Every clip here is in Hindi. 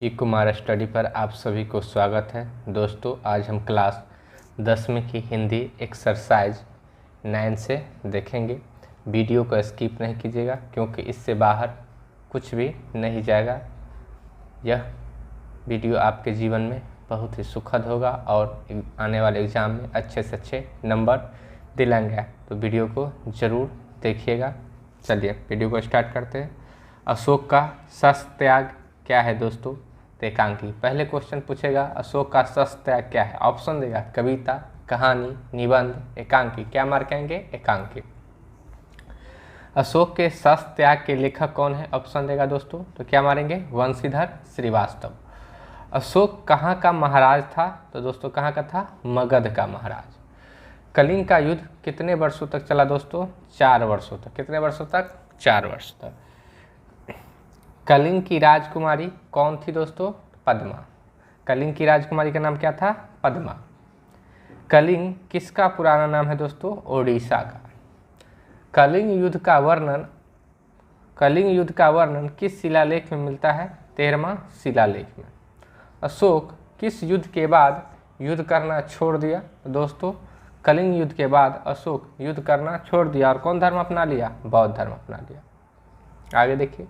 ई कुमार स्टडी पर आप सभी को स्वागत है। दोस्तों, आज हम क्लास 10वीं की हिंदी एक्सरसाइज 9 से देखेंगे। वीडियो को स्किप नहीं कीजिएगा क्योंकि इससे बाहर कुछ भी नहीं जाएगा। यह वीडियो आपके जीवन में बहुत ही सुखद होगा और आने वाले एग्ज़ाम में अच्छे से अच्छे नंबर दिलाएंगे। तो वीडियो को ज़रूर देखिएगा। चलिए वीडियो को स्टार्ट करते हैं। अशोक का शस्त्र त्याग क्या है दोस्तों? तो एकांकी। पहले क्वेश्चन पूछेगा अशोक का शस्त्र त्याग क्या है। ऑप्शन देगा कविता, कहानी, निबंध, एकांकी। क्या मार्क आएंगे? एकांकी। अशोक के शस्त्र त्याग के लेखक कौन है? ऑप्शन देगा दोस्तों, तो क्या मारेंगे? वंशीधर श्रीवास्तव। अशोक कहाँ का महाराज था? तो दोस्तों कहाँ का था? मगध का महाराज। कलिंग का युद्ध कितने वर्षों तक चला दोस्तों? 4 वर्षों तक। कितने वर्षों तक? 4 वर्ष तक। कलिंग की राजकुमारी कौन थी दोस्तों? पद्मा। कलिंग की राजकुमारी का नाम क्या था? पद्मा। कलिंग किसका पुराना नाम है दोस्तों? ओडिशा का। कलिंग युद्ध का वर्णन किस शिलालेख में मिलता है? 13वां शिलालेख में। अशोक किस युद्ध के बाद युद्ध करना छोड़ दिया? तो दोस्तों कलिंग युद्ध के बाद अशोक युद्ध करना छोड़ दिया और कौन धर्म अपना लिया? बौद्ध धर्म अपना लिया। आगे देखिए,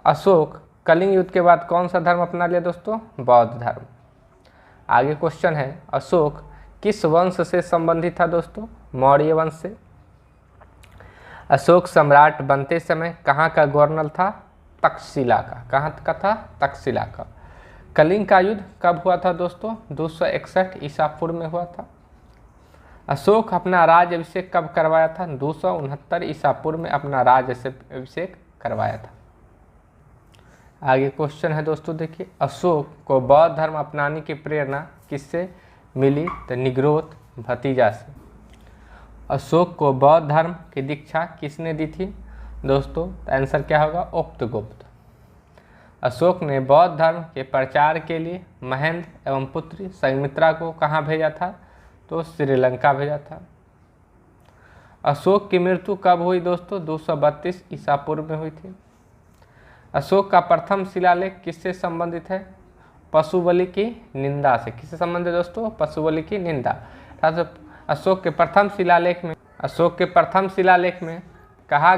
अशोक कलिंग युद्ध के बाद कौन सा धर्म अपना लिया दोस्तों? बौद्ध धर्म। आगे क्वेश्चन है, अशोक किस वंश से संबंधित था दोस्तों? मौर्य वंश से। अशोक सम्राट बनते समय कहाँ का गवर्नर था? तक्षशिला का। कहाँ का था? तक्षशिला का। कलिंग का युद्ध कब हुआ था दोस्तों? 261 ईसा पूर्व में हुआ था। अशोक अपना राज्य अभिषेक कब करवाया था? 269 ईसा पूर्व में अपना राज्य अभिषेक करवाया था। आगे क्वेश्चन है दोस्तों, देखिए, अशोक को बौद्ध धर्म अपनाने की प्रेरणा किससे मिली? तो निग्रोध भतीजा से। अशोक को बौद्ध धर्म की दीक्षा किसने दी थी दोस्तों? तो आंसर क्या होगा? उपगुप्त। अशोक ने बौद्ध धर्म के प्रचार के लिए महेंद्र एवं पुत्री संघमित्रा को कहाँ भेजा था? तो श्रीलंका भेजा था। अशोक की मृत्यु कब हुई दोस्तों? 232 ईसा पूर्व में हुई थी। अशोक का प्रथम शिलालेख किससे संबंधित है? पशुबलि की निंदा से। किससे संबंधित दोस्तों? पशुबलि की निंदा। अशोक के प्रथम शिलालेख में कहा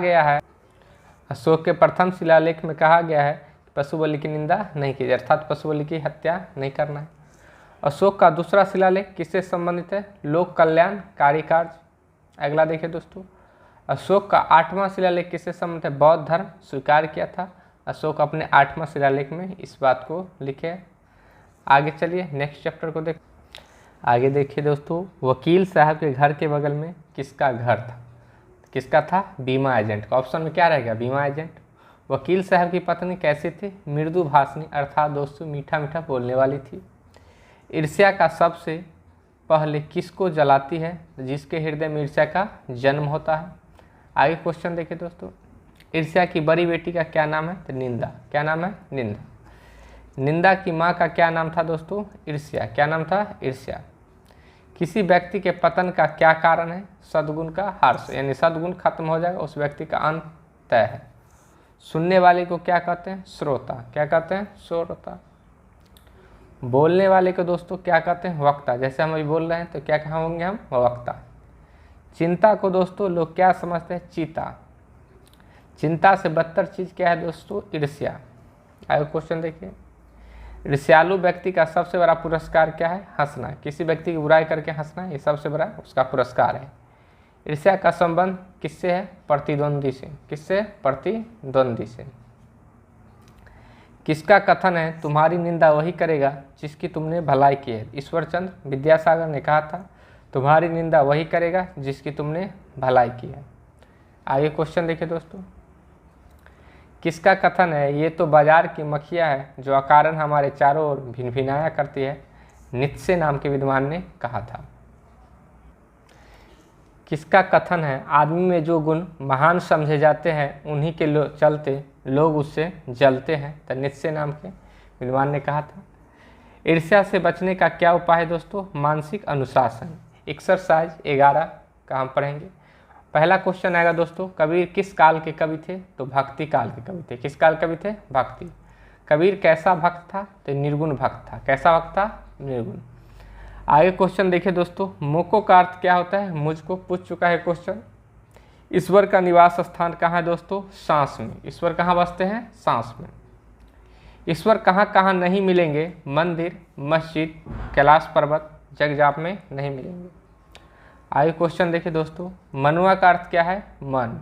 गया है, पशुबलि की निंदा नहीं की, अर्थात पशुबलि की हत्या नहीं करना है। अशोक का दूसरा शिलालेख किससे संबंधित है? लोक कल्याणकारी कार्य। अगला देखिए दोस्तों, अशोक का 8वां शिलालेख किससे संबंधित है? बौद्ध धर्म स्वीकार किया था। अशोक अपने 8वां शिलालेख में इस बात को लिखे। आगे चलिए नेक्स्ट चैप्टर को देख। आगे देखिए दोस्तों, वकील साहब के घर के बगल में किसका घर था? किसका था? बीमा एजेंट का। ऑप्शन में क्या रहेगा? बीमा एजेंट। वकील साहब की पत्नी कैसी थी? मृदु भाषणी, अर्थात दोस्तों मीठा मीठा बोलने वाली थी। ईर्ष्या का सबसे पहले किसको जलाती है? जिसके हृदय में ईर्ष्या का जन्म होता है। आगे क्वेश्चन देखिए दोस्तों, ईर्ष्या की बड़ी बेटी का क्या नाम है? तो निंदा। क्या नाम है? निंदा। निंदा की माँ का क्या नाम था दोस्तों? ईर्ष्या। क्या नाम था? ईर्ष्या। किसी व्यक्ति के पतन का क्या कारण है? सद्गुण का हर्ष, यानी सद्गुण खत्म हो जाएगा उस व्यक्ति का अंत तय है। सुनने वाले को क्या कहते हैं? श्रोता। क्या कहते हैं? श्रोता। बोलने वाले को दोस्तों क्या कहते हैं? वक्ता। जैसे हम अभी बोल रहे हैं तो क्या कहाँ होंगे हम? वक्ता। चिंता को दोस्तों लोग क्या समझते हैं? चीता। चिंता से बदतर चीज़ क्या है दोस्तों? ईर्ष्या। आगे क्वेश्चन देखिए, ईर्ष्यालु व्यक्ति का सबसे बड़ा पुरस्कार क्या है? हंसना। किसी व्यक्ति की बुराई करके हंसना, ये सबसे बड़ा उसका पुरस्कार है। ईर्ष्या का संबंध किससे है? प्रतिद्वंदी से। किससे? प्रतिद्वंदी से। किसका कथन है? तुम्हारी निंदा वही करेगा जिसकी तुमने भलाई की है। ईश्वरचंद्र विद्यासागर ने कहा था, तुम्हारी निंदा वही करेगा जिसकी तुमने भलाई की है। आगे क्वेश्चन देखिए दोस्तों, किसका कथन है? ये तो बाजार की मक्खियाँ है जो अकारण हमारे चारों ओर भिनभिनाया करती है। नीत्शे नाम के विद्वान ने कहा था। किसका कथन है? आदमी में जो गुण महान समझे जाते हैं उन्हीं के चलते लोग उससे जलते हैं। तो नीत्शे नाम के विद्वान ने कहा था। ईर्ष्या से बचने का क्या उपाय है दोस्तों? मानसिक अनुशासन। एक्सरसाइज 11 का हम पढ़ेंगे। पहला क्वेश्चन आएगा दोस्तों, कबीर किस काल के कवि थे? तो भक्ति काल के कवि थे। किस काल कवि थे? भक्ति। कबीर कैसा भक्त था? तो निर्गुण भक्त था। कैसा भक्त था? निर्गुण। आगे क्वेश्चन देखिए दोस्तों, मोको का अर्थ क्या होता है? मुझको पूछ चुका है क्वेश्चन। ईश्वर का निवास स्थान कहाँ है दोस्तों? सांस में। ईश्वर कहाँ बसते हैं? सांस में। ईश्वर कहाँ कहाँ नहीं मिलेंगे? मंदिर, मस्जिद, कैलाश पर्वत, जगजाप में नहीं मिलेंगे। आगे क्वेश्चन देखिए दोस्तों, मनुआ का अर्थ क्या है? मन।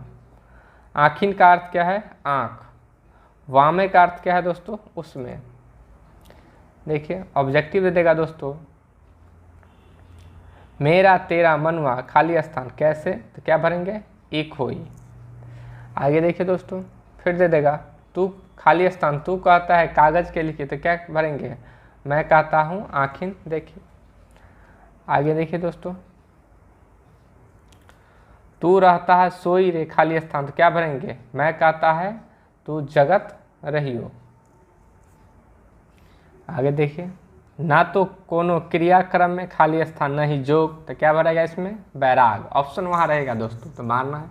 आखिन का अर्थ क्या है? आँख। वामे का अर्थ क्या है दोस्तों? उसमें। देखिए ऑब्जेक्टिव दे देगा दोस्तों, मेरा तेरा मनुआ खाली स्थान कैसे? तो क्या भरेंगे? एक होई। आगे देखिए दोस्तों, फिर दे देगा तू खाली स्थान, तू कहता है कागज के लिखे, तो क्या भरेंगे? मैं कहता हूँ आखिन। देखिए आगे देखिए दोस्तों, तू रहता है सोई रे खाली स्थान, तो क्या भरेंगे? मैं कहता है तू जगत रहियो। आगे देखिए, ना तो कोनो क्रियाक्रम में खाली स्थान नहीं जोग, तो क्या भरेगा इसमें? बैराग। ऑप्शन वहाँ रहेगा दोस्तों, तो मानना है।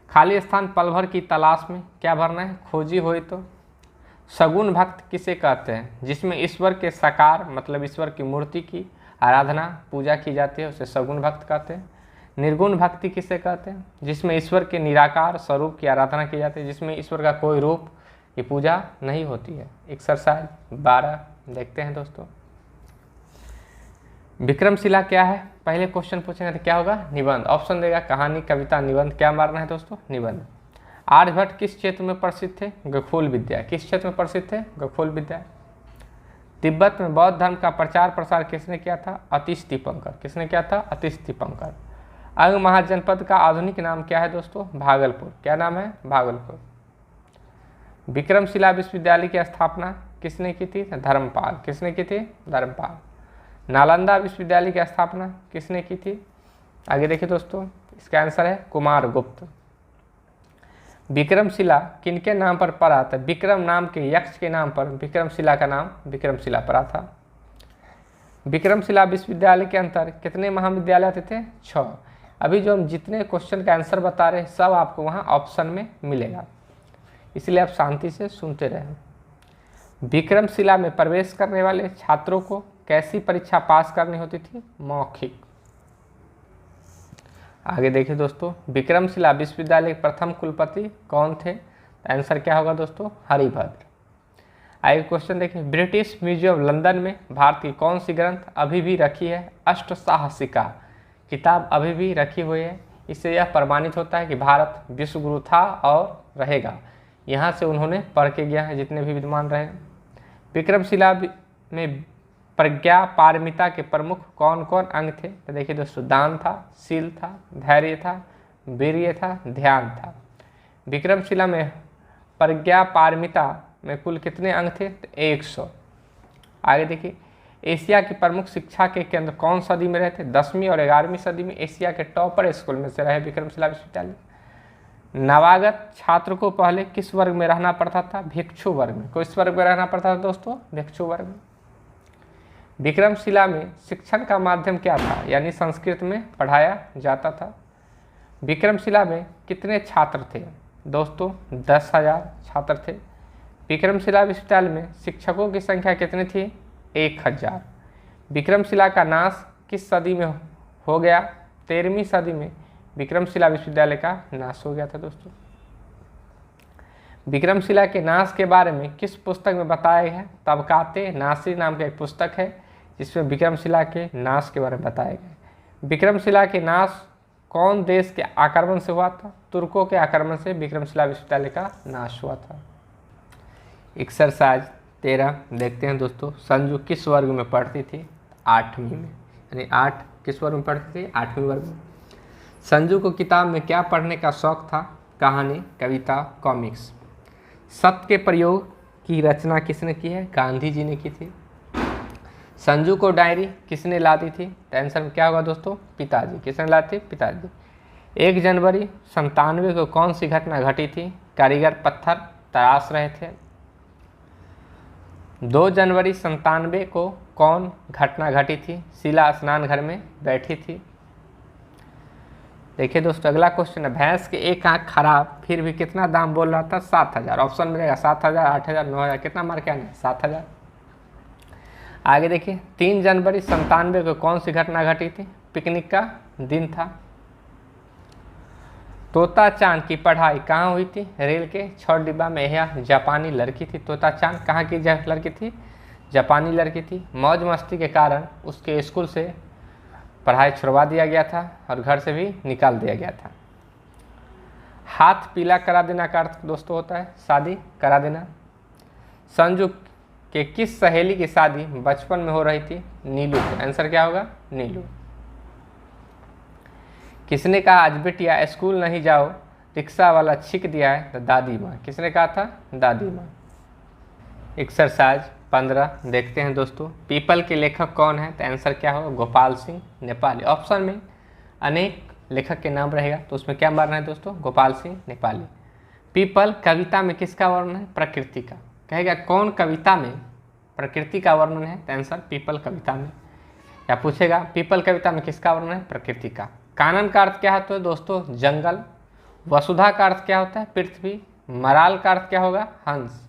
खाली स्थान पल भर की तलाश में, क्या भरना है? खोजी होई तो। सगुण भक्त किसे कहते हैं? जिसमें ईश्वर के साकार मतलब ईश्वर की मूर्ति की आराधना पूजा की जाती है, उसे सगुण भक्त कहते हैं। निर्गुण भक्ति किसे कहते हैं? जिसमें ईश्वर के निराकार स्वरूप की आराधना की जाती है, जिसमें ईश्वर का कोई रूप की पूजा नहीं होती है। एक्सरसाइज 12 देखते हैं दोस्तों। विक्रमशिला क्या है? पहले क्वेश्चन पूछेंगे तो क्या होगा? निबंध। ऑप्शन देगा कहानी, कविता, निबंध। क्या मारना है दोस्तों? निबंध। आर्यभट्ट किस क्षेत्र में प्रसिद्ध थे? गखोल विद्या। किस क्षेत्र में प्रसिद्ध थे? गखोल विद्या। तिब्बत में बौद्ध धर्म का प्रचार प्रसार किसने किया था? अतिश दीपंकर। किसने किया था? अतिश दीपंकर। अंग महाजनपद का आधुनिक नाम क्या है दोस्तों? भागलपुर। क्या नाम है? भागलपुर। विक्रमशिला विश्वविद्यालय की स्थापना किसने की थी? धर्मपाल। किसने की थी? धर्मपाल। नालंदा विश्वविद्यालय की स्थापना किसने की थी? आगे देखिए दोस्तों, इसका आंसर है कुमारगुप्त। विक्रमशिला किनके नाम पर पड़ा था? विक्रम नाम के यक्ष के नाम पर विक्रमशिला का नाम विक्रमशिला पड़ा था। विक्रमशिला विश्वविद्यालय के अंतर कितने महाविद्यालय आते थे? 6। अभी जो हम जितने क्वेश्चन का आंसर बता रहे हैं सब आपको वहाँ ऑप्शन में मिलेगा, इसलिए आप शांति से सुनते रहें। विक्रमशिला में प्रवेश करने वाले छात्रों को कैसी परीक्षा पास करनी होती थी? मौखिक। आगे देखिए दोस्तों, विक्रमशिला विश्वविद्यालय के प्रथम कुलपति कौन थे? आंसर क्या होगा दोस्तों? हरिभद्र। आगे क्वेश्चन देखिए, ब्रिटिश म्यूजियम लंदन में भारत की कौन सी ग्रंथ अभी भी रखी है? अष्टसाहसिका किताब अभी भी रखी हुई है। इससे यह प्रमाणित होता है कि भारत विश्वगुरु था और रहेगा। यहाँ से उन्होंने पढ़ के गया है जितने भी विद्वान रहे। विक्रमशिला में प्रज्ञा पारमिता के प्रमुख कौन कौन अंग थे? तो देखिए दोस्तों, दान था, शील था, धैर्य था, वीर्य था, ध्यान था। विक्रमशिला में प्रज्ञा पारमिता में कुल कितने अंग थे? तो 100। आगे देखिए, एशिया की प्रमुख शिक्षा के केंद्र कौन सदी में रहे थे? 10वीं और 11वीं सदी में एशिया के टॉपर स्कूल में से रहे विक्रमशिला विश्वविद्यालय। नवागत छात्र को पहले किस वर्ग में रहना पड़ता था? भिक्षु वर्ग में। किस वर्ग में रहना पड़ता था दोस्तों? भिक्षु वर्ग में। विक्रमशिला में शिक्षण का माध्यम क्या था? यानी संस्कृत में पढ़ाया जाता था। विक्रमशिला में कितने छात्र थे दोस्तों? 10,000 छात्र थे। विक्रमशिला विश्वविद्यालय में शिक्षकों की संख्या कितनी थी? 1,000। विक्रमशिला का नाश किस सदी में हो गया? 13वीं सदी में विक्रमशिला विश्वविद्यालय का नाश हो गया था दोस्तों। विक्रमशिला के नाश के बारे में किस पुस्तक में बताया गया है? तबकाते नासिर नाम का एक पुस्तक है जिसमें विक्रमशिला के नाश के बारे में बताया गया। विक्रमशिला के नाश कौन देश के आक्रमण से हुआ था? तुर्कों के आक्रमण से विक्रमशिला विश्वविद्यालय का नाश हुआ था। एक्सरसाइज 13 देखते हैं दोस्तों। संजू किस वर्ग में पढ़ती थी? 8वीं में। यानी 8 किस वर्ग में पढ़ती थी? 8वीं वर्ग में। संजू को किताब में क्या पढ़ने का शौक था? कहानी, कविता, कॉमिक्स। सत्य के प्रयोग की रचना किसने की है? गांधी जी ने की थी। संजू को डायरी किसने ला दी थी? आंसर में क्या होगा दोस्तों? पिताजी। किसने ला दी? पिताजी। 1 जनवरी 97 को कौन सी घटना घटी थी? कारीगर पत्थर तराश रहे थे। 2 जनवरी 97 को कौन घटना घटी थी? शीला स्नान घर में बैठी थी। देखिए दोस्तों अगला क्वेश्चन है, भैंस के एक आंख खराब फिर भी कितना दाम बोल रहा था? 7,000। ऑप्शन मिलेगा 7,000, 8,000, 9,000। कितना मार्क आना है? 7,000। आगे देखिए, 3 जनवरी 97 को कौन सी घटना घटी थी? पिकनिक का दिन था। तोता चांद की पढ़ाई कहाँ हुई थी? रेल के 6 डिब्बा में। यह जापानी लड़की थी। तोता चांद कहाँ की लड़की थी? जापानी लड़की थी। मौज मस्ती के कारण उसके स्कूल से पढ़ाई छुड़वा दिया गया था और घर से भी निकाल दिया गया था। हाथ पीला करा देना का अर्थ दोस्तों होता है शादी करा देना। संजू के किस सहेली की शादी बचपन में हो रही थी? नीलू। आंसर क्या होगा? नीलू। किसने कहा आज बिटिया स्कूल नहीं जाओ, रिक्शा वाला छींक दिया है? तो दादी माँ। किसने कहा था? दादी माँ। एक्सरसाइज 15 देखते हैं दोस्तों। पीपल के लेखक कौन है? तो आंसर क्या होगा? गोपाल सिंह नेपाली। ऑप्शन में अनेक लेखक के नाम रहेगा तो उसमें क्या मारना है दोस्तों? गोपाल सिंह नेपाली। पीपल कविता में किसका वर्णन है? प्रकृति का। कहेगा कौन कविता में प्रकृति का वर्णन है? तो आंसर पीपल कविता में। या पूछेगा पीपल कविता में किसका वर्णन है? प्रकृति का। कानन का अर्थ क्या होता है दोस्तों? जंगल। वसुधा का अर्थ क्या होता है? पृथ्वी। मराल का अर्थ क्या होगा? हंस।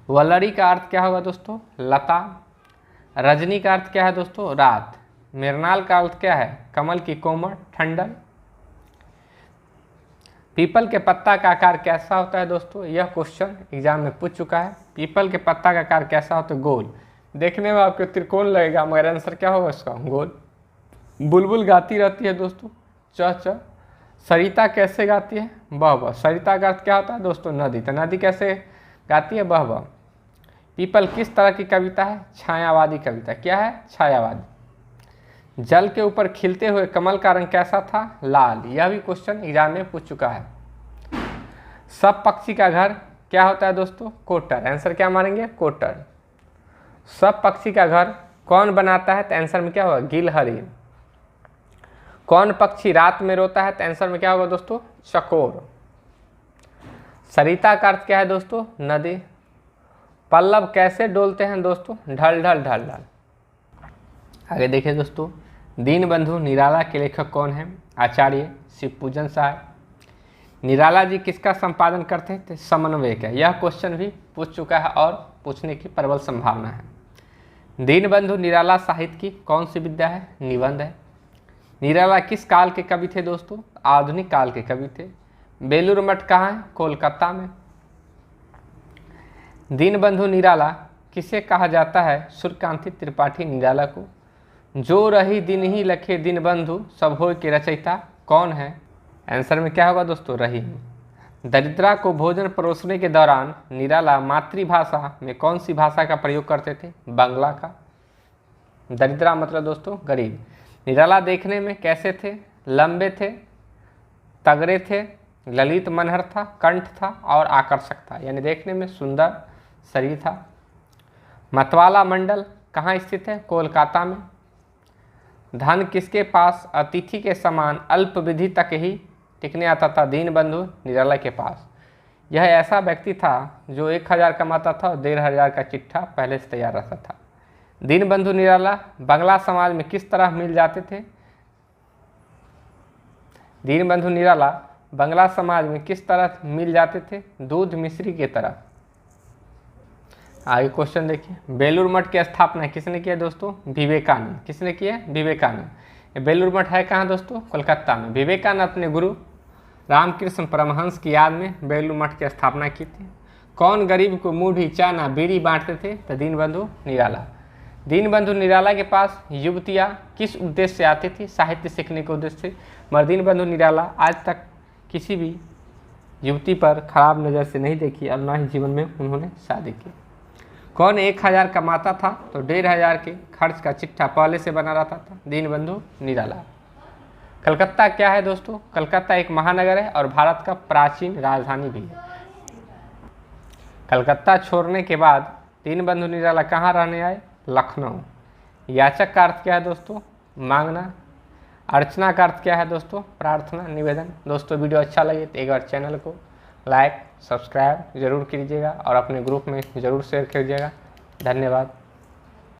वलरी का अर्थ क्या होगा दोस्तों? लता। रजनी का अर्थ क्या है दोस्तों? रात। मृणाल का अर्थ क्या है? कमल की कोमल ठंडक। पीपल के पत्ता का आकार कैसा होता है दोस्तों? यह क्वेश्चन एग्जाम में पूछ चुका है। पीपल के पत्ता का आकार कैसा होता है? गोल। देखने में आपको त्रिकोण लगेगा मगर आंसर क्या होगा इसका? गोल। बुलबुल गाती रहती है दोस्तों च च। सरिता कैसे गाती है? बह बह। सरिता का अर्थ क्या होता है दोस्तों? नदी। तो नदी कैसे गाती है? बह बह। पीपल किस तरह की कविता है? छायावादी कविता। क्या है? छायावादी। जल के ऊपर खिलते हुए कमल का रंग कैसा था? लाल। यह भी क्वेश्चन एग्जाम में पूछ चुका है। सब पक्षी का घर क्या होता है दोस्तों? कोटर। आंसर क्या मारेंगे? कोटर। सब पक्षी का घर कौन बनाता है? तो आंसर में क्या होगा? गिलहरी। कौन पक्षी रात में रोता है? तो आंसर में क्या होगा दोस्तों? चकोर। सरिता का अर्थ क्या है दोस्तों? नदी। पल्लव कैसे डोलते हैं दोस्तों? ढल ढल ढल ढल। आगे देखिए दोस्तों, दीनबंधु निराला के लेखक कौन है? आचार्य शिवपूजन साहब। निराला जी किसका संपादन करते थे? समन्वयक है। यह क्वेश्चन भी पूछ चुका है और पूछने की प्रबल संभावना है। दीनबंधु निराला साहित्य की कौन सी विद्या है? निबंध है। निराला किस काल के कवि थे दोस्तों? आधुनिक काल के कवि थे। बेलूर मठ कहाँ है? कोलकाता में। दीनबंधु निराला किसे कहा जाता है? सूर्यकांत त्रिपाठी निराला को। जो रही दिन ही लखे दीनबंधु सब होय के रचयिता कौन है? आंसर में क्या होगा दोस्तों? रहीम। दरिद्रा को भोजन परोसने के दौरान निराला मातृभाषा में कौन सी भाषा का प्रयोग करते थे? बांग्ला का। दरिद्रा मतलब दोस्तों गरीब। निराला देखने में कैसे थे? लंबे थे, तगड़े थे, ललित मनहर था, कंठ था और आकर्षक था। यानी देखने में सुंदर शरीर था। मतवाला मंडल कहाँ स्थित है? कोलकाता में। धन किसके पास अतिथि के समान अल्प विधि तक ही टिकने आता था? दीनबंधु निराला के पास। यह ऐसा व्यक्ति था जो 1,000 कमाता था और 1,500 का चिट्ठा पहले से तैयार रहता था। दीनबंधु निराला बंगला समाज में किस तरह मिल जाते थे? दीनबंधु निराला बंगला समाज में किस तरह मिल जाते थे? दूध मिश्री की तरह। आगे क्वेश्चन देखिए, बेलूर मठ की स्थापना किसने किया दोस्तों? विवेकानंद। किसने किया? विवेकानंद। बेलूर मठ है कहाँ दोस्तों? कोलकाता में। विवेकानंद अपने गुरु रामकृष्ण परमहंस की याद में बेलूर मठ की स्थापना की थी। कौन गरीब को मुढ़ी चाना बीड़ी बांटते थे? तो दीनबंधु निराला। दीनबंधु निराला के पास युवतियाँ किस उद्देश्य से आती थी? साहित्य सीखने के उद्देश्य से। मगर दीनबंधु निराला आज तक किसी भी युवती पर खराब नज़र से नहीं देखी और ना ही जीवन में उन्होंने शादी की। कौन 1,000 कमाता था तो 1,500 के खर्च का चिट्ठा पहले से बना रहता था? दीनबंधु निराला। कलकत्ता क्या है दोस्तों? कलकत्ता एक महानगर है और भारत का प्राचीन राजधानी भी है। कलकत्ता छोड़ने के बाद दीनबंधु निराला कहाँ रहने आए? लखनऊ। याचक का अर्थ क्या है दोस्तों? मांगना। अर्चना का अर्थ क्या है दोस्तों? प्रार्थना, निवेदन। दोस्तों वीडियो अच्छा लगे तो एक बार चैनल को लाइक सब्सक्राइब जरूर कीजिएगा और अपने ग्रुप में ज़रूर शेयर कीजिएगा। धन्यवाद।